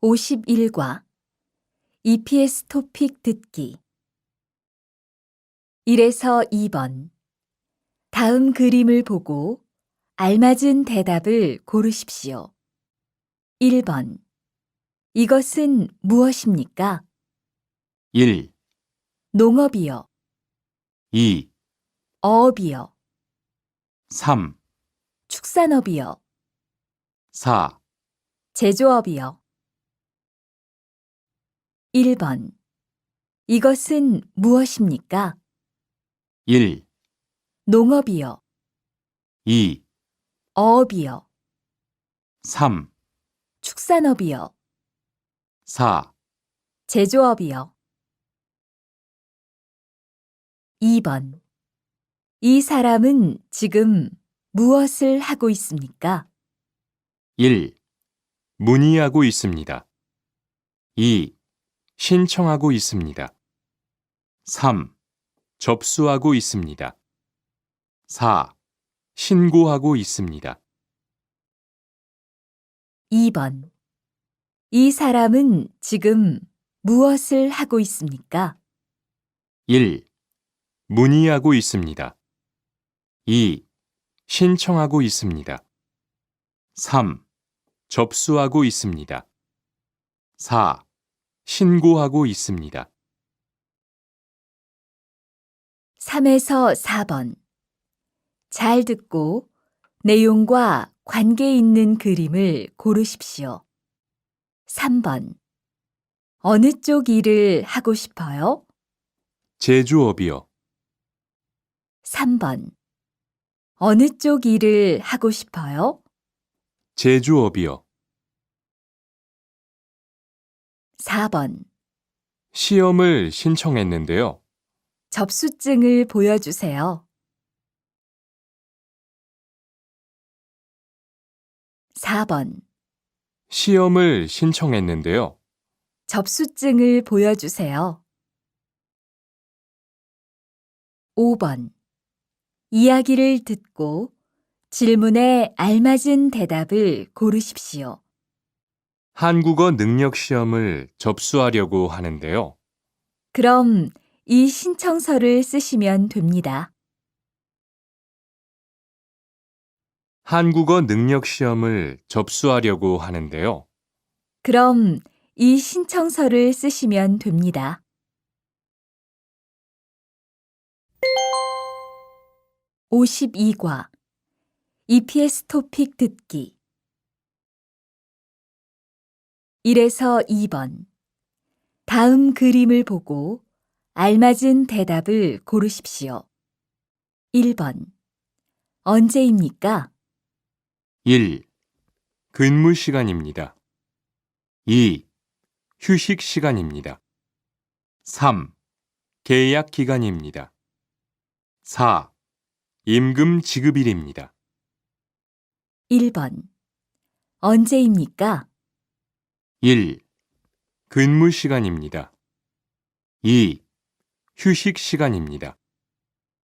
51과 EPS 토픽 듣기 1에서 2번 다음 그림을 보고 알맞은 대답을 고르십시오. 1번 이것은 무엇입니까? 1, 농업이요. 2, 어업이요. 3, 축산업이요. 4, 제조업이요. 1번 이것은 무엇입니까? 1, 농업이요. 2, 어업이요. 3, 축산업이요. 4, 제조업이요. 2번 이 사람은 지금 무엇을 하고 있습니까? 1. 문의하고 있습니다. 2. 신청하고 있습니다. 3. 접수하고 있습니다. 4. 신고하고 있습니다. 2번 이 사람은 지금 무엇을 하고 있습니까? 1. 문의하고 있습니다. 2. 신청하고 있습니다. 3. 접수하고 있습니다. 4. 신고하고 있습니다. 3에서 4번 잘 듣고 내용과 관계 있는 그림을 고르십시오. 3번 어느 쪽 일을 하고 싶어요? 제조업이요. 3번 어느 쪽 일을 하고 싶어요? 제조업이요. 4번 시험을 신청했는데요. 접수증을 보여주세요. 4번 시험을 신청했는데요. 접수증을 보여주세요. 5번 이야기를 듣고 질문에 알맞은 대답을 고르십시오. 한국어 능력 시험을 접수하려고 하는데요. 그럼 이 신청서를 쓰시면 됩니다. 한국어 능력 시험을 접수하려고 하는데요. 그럼 이 신청서를 쓰시면 됩니다. 52과 EPS 토픽 듣기 1에서 2번 다음 그림을 보고 알맞은 대답을 고르십시오. 1번 언제입니까? 1. 근무 시간입니다. 2. 휴식 시간입니다. 3. 계약 기간입니다. 4. 임금 지급일입니다. 1번 언제입니까? 1. 근무 시간입니다. 2. 휴식 시간입니다.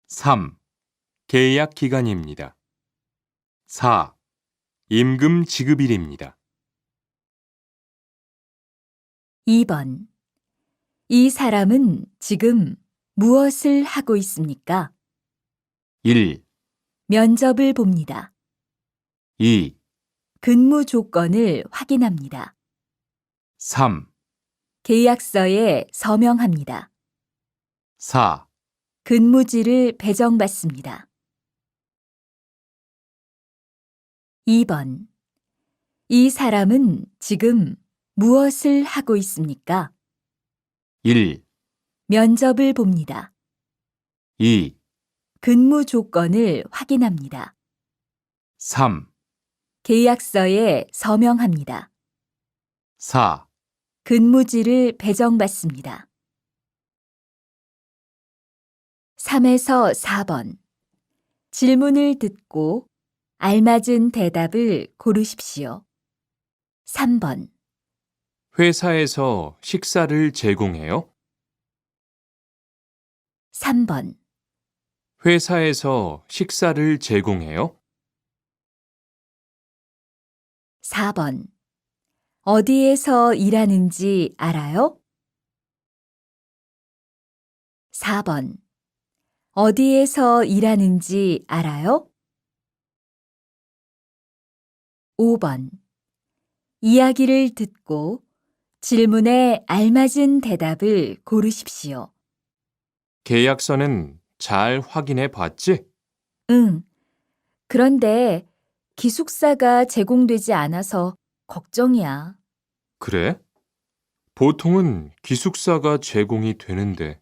3. 계약 기간입니다. 4. 임금 지급일입니다. 2번 이 사람은 지금 무엇을 하고 있습니까? 1. 면접을 봅니다. 2. 근무 조건을 확인합니다. 3. 계약서에 서명합니다. 4. 근무지를 배정받습니다. 2번 이 사람은 지금 무엇을 하고 있습니까? 1. 면접을 봅니다. 2. 근무 조건을 확인합니다. 3. 계약서에 서명합니다. 4. 근무지를 배정받습니다. 3에서 4번 질문을 듣고 알맞은 대답을 고르십시오. 3번 회사에서 식사를 제공해요? 3번 회사에서 식사를 제공해요? 4번 어디에서 일하는지 알아요? 4번. 어디에서 일하는지 알아요? 5번. 이야기를 듣고 질문에 알맞은 대답을 고르십시오. 계약서는 잘 확인해 봤지? 응. 그런데 기숙사가 제공되지 않아서 걱정이야. 그래? 보통은 기숙사가 제공이 되는데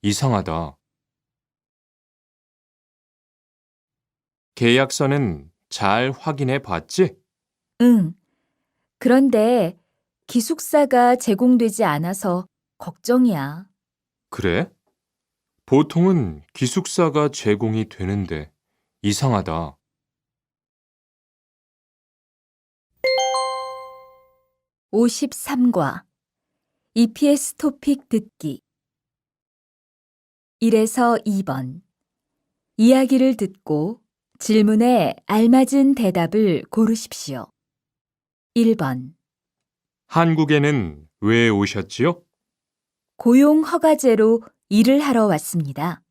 이상하다. 계약서는 잘 확인해 봤지? 응. 그런데 기숙사가 제공되지 않아서 걱정이야. 그래? 보통은 기숙사가 제공이 되는데 이상하다. 53과 EPS 토픽 듣기 1에서 2번. 이야기를 듣고 질문에 알맞은 대답을 고르십시오. 1번. 한국에는 왜 오셨지요? 고용 허가제로 일을 하러 왔습니다.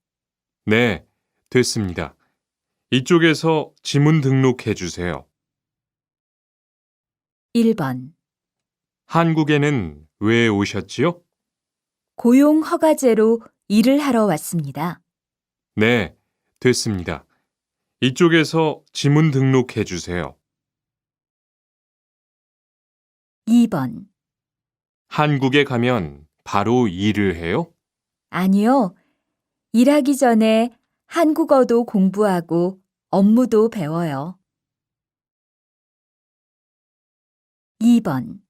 네, 됐습니다. 이쪽에서 지문 등록해 주세요. 1번. 한국에는 왜 오셨지요? 고용 허가제로 일을 하러 왔습니다. 네, 됐습니다. 이쪽에서 지문 등록해 주세요. 2번. 한국에 가면 바로 일을 해요? 아니요. 일하기 전에 한국어도 공부하고 업무도 배워요. 2번.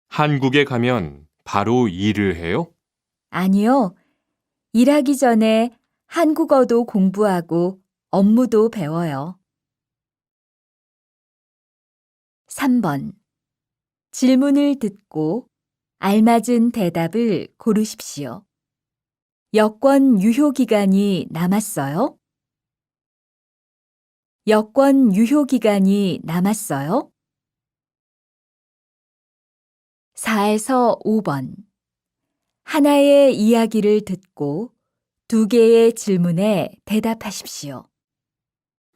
한국에 가면 바로 일을 해요? 아니요. 일하기 전에 한국어도 공부하고 업무도 배워요. 3번. 질문을 듣고 알맞은 대답을 고르십시오. 여권 유효 기간이 남았어요? 여권 유효 기간이 남았어요? 4에서 5번. 하나의 이야기를 듣고 두 개의 질문에 대답하십시오.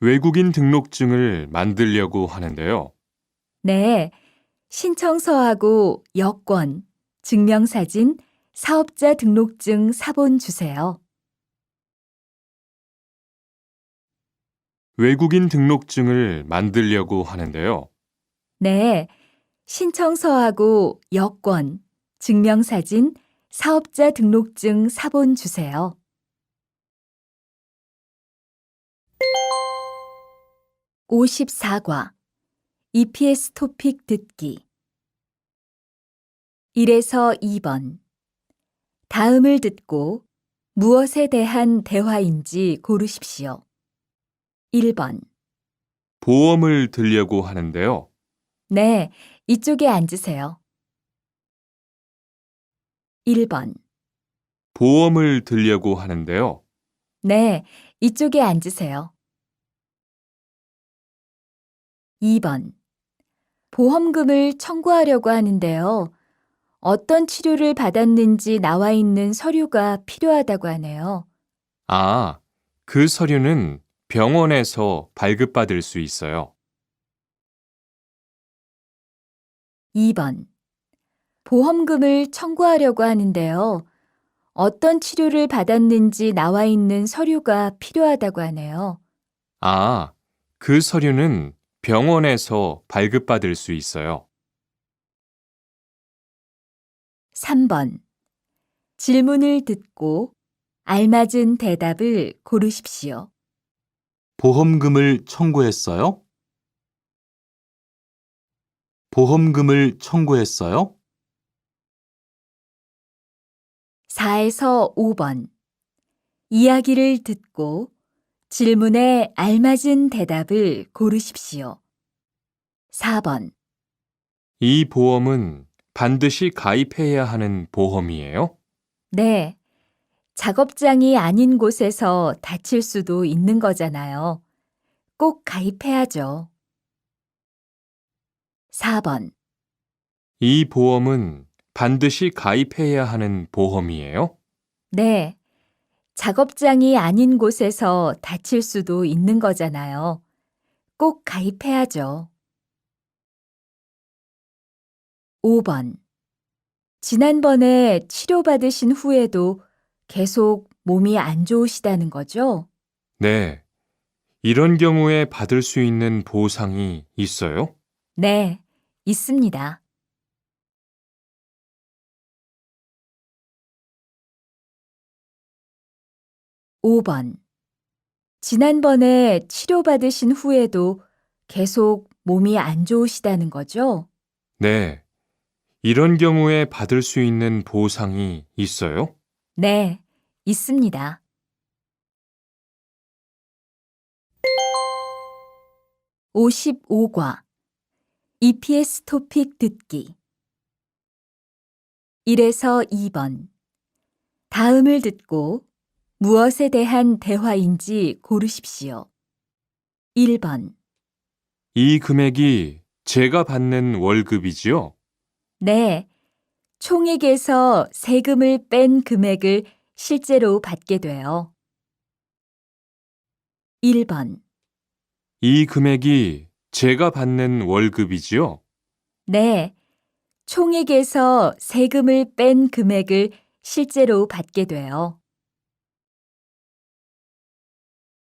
외국인 등록증을 만들려고 하는데요. 네, 신청서하고 여권, 증명사진, 사업자 등록증 사본 주세요. 외국인 등록증을 만들려고 하는데요. 네, 신청서하고 여권, 증명사진, 사업자 등록증 사본 주세요. 54과 EPS 토픽 듣기 1에서 2번. 다음을 듣고 무엇에 대한 대화인지 고르십시오. 1번. 보험을 들려고 하는데요. 네, 이쪽에 앉으세요. 1번. 보험을 들려고 하는데요. 네, 이쪽에 앉으세요. 2번. 보험금을 청구하려고 하는데요. 어떤 치료를 받았는지 나와 있는 서류가 필요하다고 하네요. 아, 그 서류는 병원에서 발급받을 수 있어요. 2번. 보험금을 청구하려고 하는데요. 어떤 치료를 받았는지 나와 있는 서류가 필요하다고 하네요. 아, 그 서류는 병원에서 발급받을 수 있어요. 3번. 질문을 듣고 알맞은 대답을 고르십시오. 보험금을 청구했어요? 보험금을 청구했어요? 4에서 5번. 이야기를 듣고 질문에 알맞은 대답을 고르십시오. 4번. 이 보험은 반드시 가입해야 하는 보험이에요? 네. 작업장이 아닌 곳에서 다칠 수도 있는 거잖아요. 꼭 가입해야죠. 4번. 이 보험은 반드시 가입해야 하는 보험이에요? 네. 작업장이 아닌 곳에서 다칠 수도 있는 거잖아요. 꼭 가입해야죠. 5번. 지난번에 치료받으신 후에도 계속 몸이 안 좋으시다는 거죠? 네. 이런 경우에 받을 수 있는 보상이 있어요? 네, 있습니다. 5번. 지난번에 치료받으신 후에도 계속 몸이 안 좋으시다는 거죠? 네. 이런 경우에 받을 수 있는 보상이 있어요? 네, 있습니다. 55과 EPS 토픽 듣기 1에서 2번. 다음을 듣고 무엇에 대한 대화인지 고르십시오. 1번. 이 금액이 제가 받는 월급이지요? 네, 총액에서 세금을 뺀 금액을 실제로 받게 돼요. 1번. 이 금액이 제가 받는 월급이지요? 네, 총액에서 세금을 뺀 금액을 실제로 받게 돼요.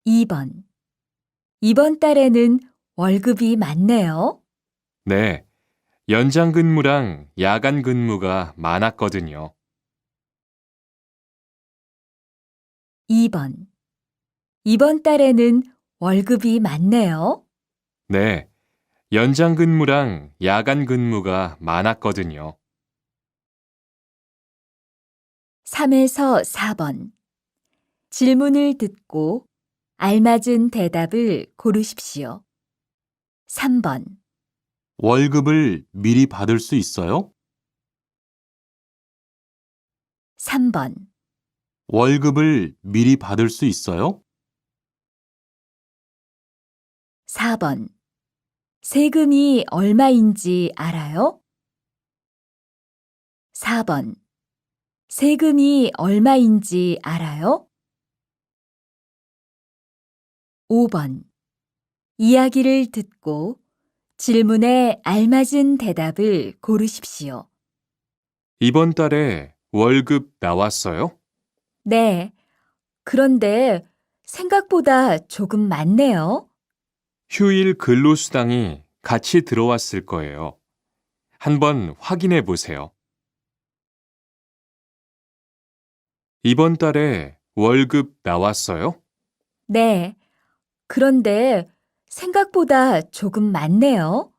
2번. 이번 달에는 월급이 많네요. 네. 연장 근무랑 야간 근무가 많았거든요. 2번. 이번 달에는 월급이 많네요. 네. 연장 근무랑 야간 근무가 많았거든요. 3에서 4번. 질문을 듣고 알맞은 대답을 고르십시오. 3번. 월급을 미리 받을 수 있어요? 3번. 월급을 미리 받을 수 있어요? 4번. 세금이 얼마인지 알아요? 4번. 세금이 얼마인지 알아요? 5번. 이야기를 듣고 질문에 알맞은 대답을 고르십시오. 이번 달에 월급 나왔어요? 네. 그런데 생각보다 조금 많네요. 휴일 근로수당이 같이 들어왔을 거예요. 한번 확인해 보세요. 이번 달에 월급 나왔어요? 네. 그런데 생각보다 조금 많네요.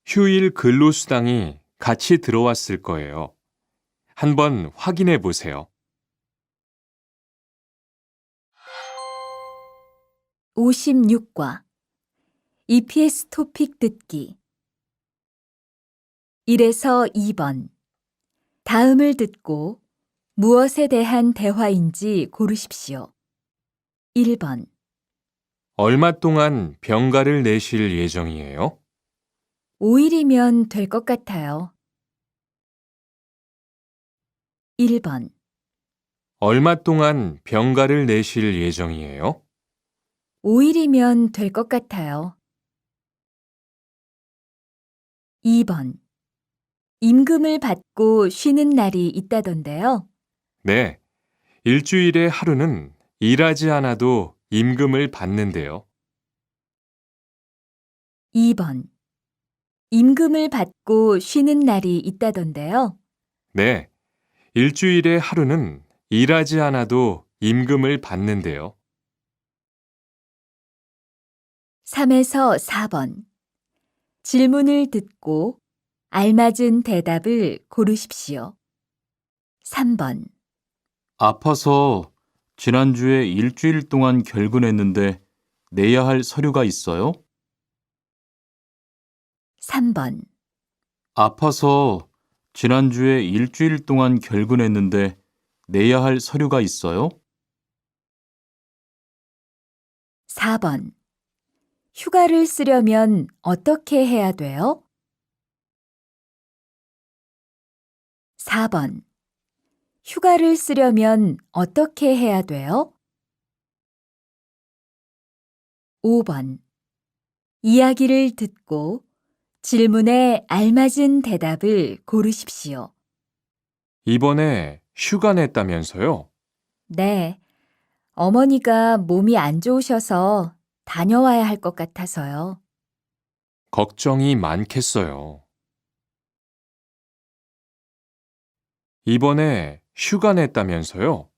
휴일 근로수당이 같이 들어왔을 거예요. 한번 확인해 보세요. 56과 EPS 토픽 듣기 1에서 2번. 다음을 듣고 무엇에 대한 대화인지 고르십시오. 1번. 얼마 동안 병가를 내실 예정이에요? 5일이면 될 것 같아요. 1번. 얼마 동안 병가를 내실 예정이에요? 5일이면 될 것 같아요. 2번. 임금을 받고 쉬는 날이 있다던데요. 네. 일주일에 하루는 일하지 않아도 임금을 받는데요. 2번. 임금을 받고 쉬는 날이 있다던데요. 네. 일주일에 하루는 일하지 않아도 임금을 받는데요. 3에서 4번. 질문을 듣고 알맞은 대답을 고르십시오. 3번. 아파서 지난주에 일주일 동안 결근했는데 내야 할 서류가 있어요? 3번. 아파서 지난주에 일주일 동안 결근했는데 내야 할 서류가 있어요? 4번. 휴가를 쓰려면 어떻게 해야 돼요? 4번. 휴가를 쓰려면 어떻게 해야 돼요? 5번. 이야기를 듣고 질문에 알맞은 대답을 고르십시오. 이번에 휴가 냈다면서요? 네. 어머니가 몸이 안 좋으셔서 다녀와야 할 것 같아서요. 걱정이 많겠어요. 이번에 휴가 냈다면서요?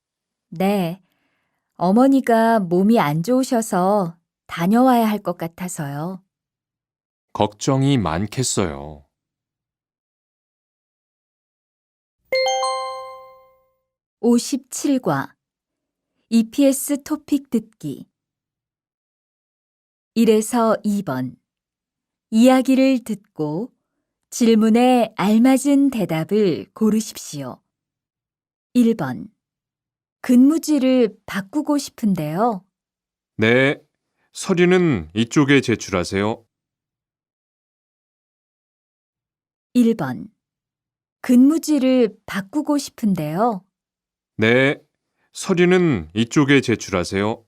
네. 어머니가 몸이 안 좋으셔서 다녀와야 할 것 같아서요. 걱정이 많겠어요. 57과 EPS 토픽 듣기 1에서 2번. 이야기를 듣고 질문에 알맞은 대답을 고르십시오. 1번. 근무지를 바꾸고 싶은데요. 네, 서류는 이쪽에 제출하세요. 1번. 근무지를 바꾸고 싶은데요. 네, 서류는 이쪽에 제출하세요.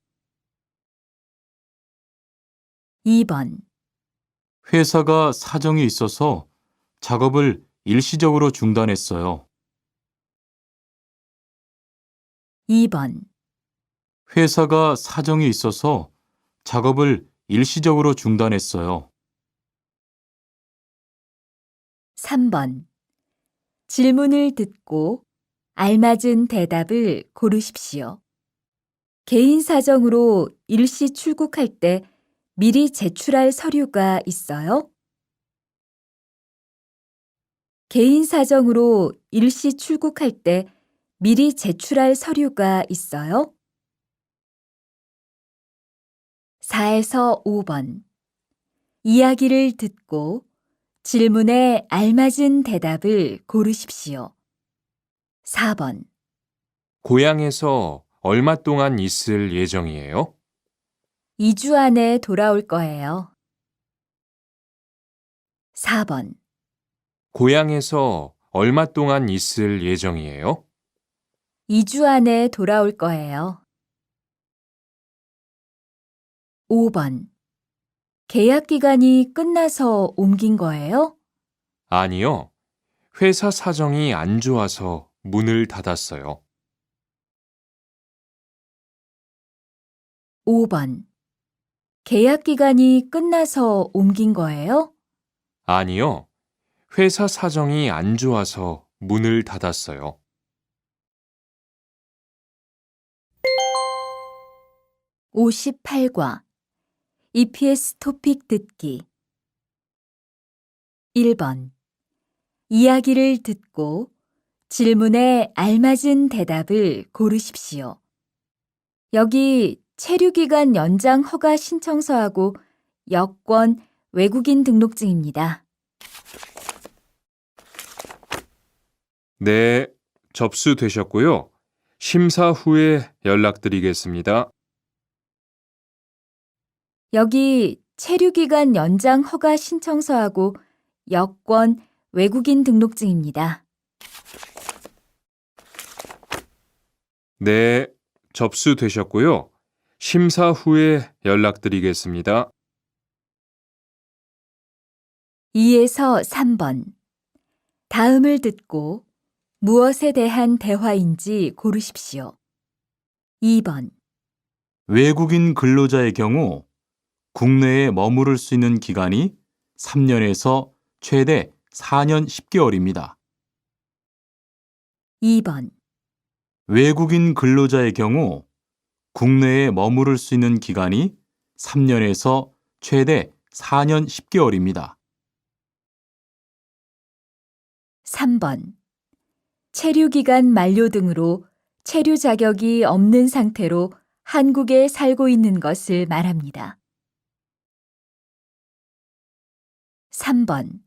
2번. 회사가 사정이 있어서 작업을 일시적으로 중단했어요. 2번. 회사가 사정이 있어서 작업을 일시적으로 중단했어요. 3번. 질문을 듣고 알맞은 대답을 고르십시오. 개인 사정으로 일시 출국할 때 미리 제출할 서류가 있어요? 개인 사정으로 일시 출국할 때 미리 제출할 서류가 있어요? 4에서 5번. 이야기를 듣고 질문에 알맞은 대답을 고르십시오. 4번. 고향에서 얼마 동안 있을 예정이에요? 2주 안에 돌아올 거예요. 4번. 고향에서 얼마 동안 있을 예정이에요? 2주 안에 돌아올 거예요. 5번. 계약 기간이 끝나서 옮긴 거예요? 아니요. 회사 사정이 안 좋아서 문을 닫았어요. 5번. 계약 기간이 끝나서 옮긴 거예요? 아니요. 회사 사정이 안 좋아서 문을 닫았어요. 58과 EPS 토픽 듣기 1번. 이야기를 듣고 질문에 알맞은 대답을 고르십시오. 여기 체류기간 연장 허가 신청서하고 여권, 외국인 등록증입니다. 네, 접수되셨고요. 심사 후에 연락드리겠습니다. 여기 체류기간 연장 허가 신청서하고 여권, 외국인 등록증입니다. 네, 접수되셨고요. 심사 후에 연락드리겠습니다. 2에서 3번. 다음을 듣고 무엇에 대한 대화인지 고르십시오. 2번. 외국인 근로자의 경우 국내에 머무를 수 있는 기간이 3년에서 최대 4년 10개월입니다. 2번. 외국인 근로자의 경우 국내에 머무를 수 있는 기간이 3년에서 최대 4년 10개월입니다. 3번. 체류기간 만료 등으로 체류 자격이 없는 상태로 한국에 살고 있는 것을 말합니다. 3번.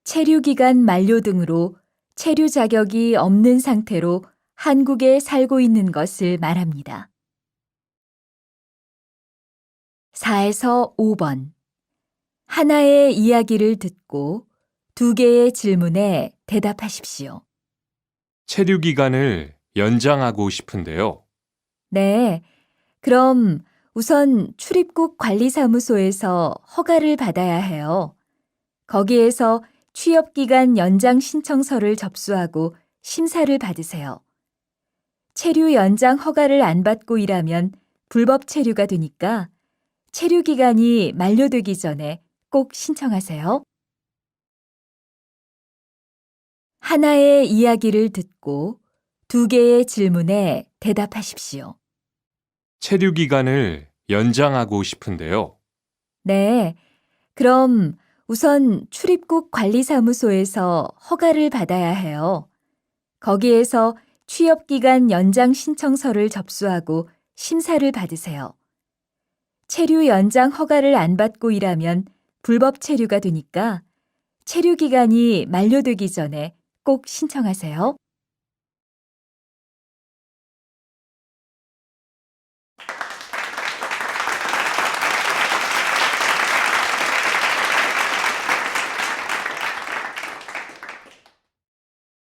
체류기간 만료 등으로 체류 자격이 없는 상태로 한국에 살고 있는 것을 말합니다. 4에서 5번. 하나의 이야기를 듣고 두 개의 질문에 대답하십시오. 체류 기간을 연장하고 싶은데요. 네. 그럼 우선 출입국 관리사무소에서 허가를 받아야 해요. 거기에서 취업기간 연장 신청서를 접수하고 심사를 받으세요. 체류 연장 허가를 안 받고 일하면 불법 체류가 되니까 체류 기간이 만료되기 전에 꼭 신청하세요. 하나의 이야기를 듣고 두 개의 질문에 대답하십시오. 체류 기간을 연장하고 싶은데요. 네. 그럼 우선 출입국 관리사무소에서 허가를 받아야 해요. 거기에서 취업기간 연장 신청서를 접수하고 심사를 받으세요. 체류 연장 허가를 안 받고 일하면 불법 체류가 되니까 체류 기간이 만료되기 전에 꼭 신청하세요.